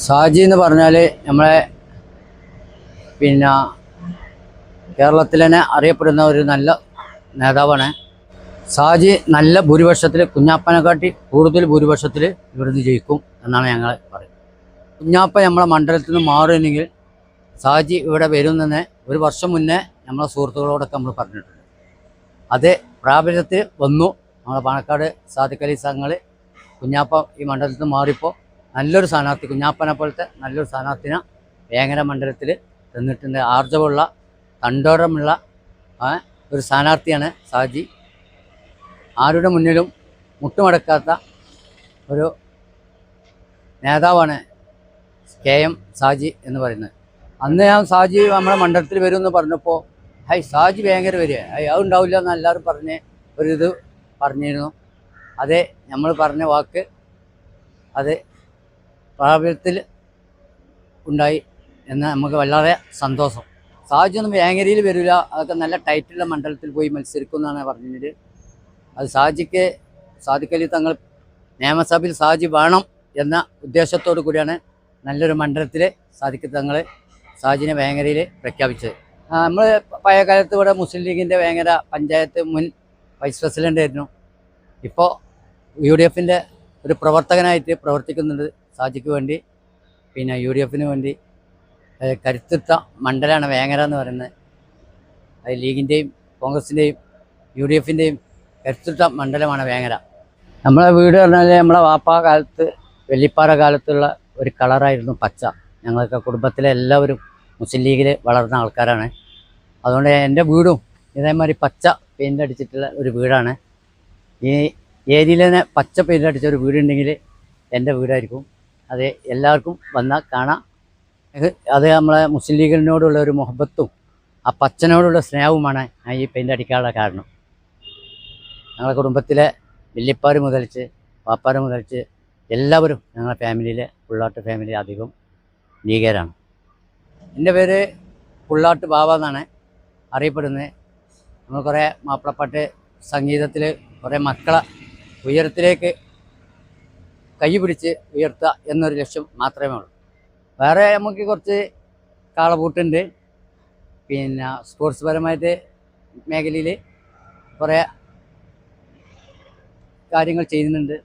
ഷാജി എന്ന് പറഞ്ഞാൽ നമ്മളെ പിന്നെ കേരളത്തിൽ തന്നെ അറിയപ്പെടുന്ന ഒരു നല്ല നേതാവാണ്. ഷാജി നല്ല ഭൂരിപക്ഷത്തിൽ, കുഞ്ഞാപ്പനെക്കാട്ടി കൂടുതൽ ഭൂരിപക്ഷത്തിൽ ഇവിടുന്ന് ജയിക്കും എന്നാണ് ഞങ്ങൾ പറയുന്നത്. കുഞ്ഞാപ്പ നമ്മളെ മണ്ഡലത്തിൽ നിന്ന് മാറുമെങ്കിൽ ഷാജി ഇവിടെ വരുമെന്ന് ഒരു വർഷം മുന്നേ നമ്മളെ സുഹൃത്തുക്കളോടൊക്കെ നമ്മൾ പറഞ്ഞിട്ടുണ്ട്. അത് പ്രാബല്യത്തിൽ വന്നു. നമ്മളെ പാണക്കാട് സാദിഖ് അലി സംഘങ്ങൾ കുഞ്ഞാപ്പ ഈ മണ്ഡലത്തിൽ നിന്ന് മാറിയപ്പോൾ നല്ലൊരു സ്ഥാനാർത്ഥി, കുഞ്ഞാപ്പനെ പോലത്തെ നല്ലൊരു സ്ഥാനാർത്ഥിനെ വേങ്ങര മണ്ഡലത്തിൽ തന്നിട്ടുണ്ട്. ആർജവമുള്ള, തണ്ടോടമുള്ള ഒരു സ്ഥാനാർത്ഥിയാണ് ഷാജി. ആരുടെ മുന്നിലും മുട്ടുമടക്കാത്ത ഒരു നേതാവാണ് KM ഷാജി എന്ന് പറയുന്നത്. അന്ന് ഞാൻ ഷാജി നമ്മുടെ മണ്ഡലത്തിൽ വരുമെന്ന് പറഞ്ഞപ്പോൾ ഷാജി വേങ്ങര വരിക, അതുണ്ടാവില്ല എന്ന് എല്ലാവരും പറഞ്ഞ് ഒരിത് പറഞ്ഞിരുന്നു. അതേ നമ്മൾ പറഞ്ഞ വാക്ക് അത് പ്രാബല്യത്തിൽ ഉണ്ടായി എന്ന് നമുക്ക് വളരെ സന്തോഷം. ഷാജി ഒന്നും വേങ്ങരയിൽ വരില്ല, അതൊക്കെ നല്ല ടൈറ്റുള്ള മണ്ഡലത്തിൽ പോയി മത്സരിക്കും എന്നാണ് പറഞ്ഞത്. അത് ഷാജിക്ക് സാദിഖ് അലി തങ്ങൾ നിയമസഭയിൽ ഷാജി വേണം എന്ന ഉദ്ദേശത്തോടു കൂടിയാണ് നല്ലൊരു മണ്ഡലത്തിൽ സാദിഖ് തങ്ങൾ ഷാജിനെ വേങ്ങരയിൽ പ്രഖ്യാപിച്ചത്. നമ്മൾ പഴയ കാലത്ത് ഇവിടെ മുസ്ലിം ലീഗിൻ്റെ വേങ്ങര പഞ്ചായത്ത് മുൻ വൈസ് പ്രസിഡൻ്റ് ആയിരുന്നു. ഇപ്പോൾ UDFൻ്റെ ഒരു പ്രവർത്തകനായിട്ട് പ്രവർത്തിക്കുന്നുണ്ട് ഷാജിക്ക് വേണ്ടി. പിന്നെ UDFന് വേണ്ടി കരുത്തുറ്റ മണ്ഡലമാണ് വേങ്ങര എന്ന് പറയുന്നത്. അത് ലീഗിൻ്റെയും കോൺഗ്രസിൻ്റെയും UDFൻ്റെയും കരുത്തുറ്റ മണ്ഡലമാണ് വേങ്ങര. നമ്മളെ വീട് പറഞ്ഞാൽ നമ്മളെ വാപ്പാ കാലത്ത്, വെള്ളിപ്പാറ കാലത്തുള്ള ഒരു കളറായിരുന്നു പച്ച. ഞങ്ങൾക്ക് കുടുംബത്തിലെ എല്ലാവരും മുസ്ലിം ലീഗിൽ വളർന്ന ആൾക്കാരാണ്. അതുകൊണ്ട് എൻ്റെ വീടും ഇതേമാതിരി പച്ച പെയിൻ്റ് അടിച്ചിട്ടുള്ള ഒരു വീടാണ്. ഈ ഏരിയയിൽ തന്നെ പച്ച പെയിൻ്റ് അടിച്ച ഒരു വീടുണ്ടെങ്കിൽ എൻ്റെ വീടായിരിക്കും. അത് എല്ലാവർക്കും വന്നാൽ കാണാം. അത് നമ്മളെ മുസ്ലിം ലീഗിനോടുള്ള ഒരു മുഹബത്തും ആ പച്ചനോടുള്ള സ്നേഹവുമാണ് ഈ പെയിൻ്റ് അടിക്കാനുള്ള കാരണം. ഞങ്ങളുടെ കുടുംബത്തിലെ വല്യപ്പാർ മുതൽച്ച് പാപ്പാർ മുതൽച്ച് എല്ലാവരും ഞങ്ങളുടെ ഫാമിലിയിലെ പുള്ളാട്ട് ഫാമിലി അധികം ലീഗരാണ്. എൻ്റെ പേര് പുള്ളാട്ട് ബാബ എന്നാണ് അറിയപ്പെടുന്നത്. നമ്മൾ കുറേ മാപ്പിളപ്പാട്ട് സംഗീതത്തിൽ കുറേ മക്കളെ ഉയരത്തിലേക്ക് കൈ പിടിച്ച് ഉയർത്തുക എന്നൊരു ലക്ഷ്യം മാത്രമേ ഉള്ളൂ. വേറെ നമുക്ക് കുറച്ച് കാളപൂട്ടുണ്ട്. പിന്നെ സ്പോർട്സ് പരമായിട്ട് മേഖലയിൽ കുറേ കാര്യങ്ങൾ ചെയ്യുന്നുണ്ട്.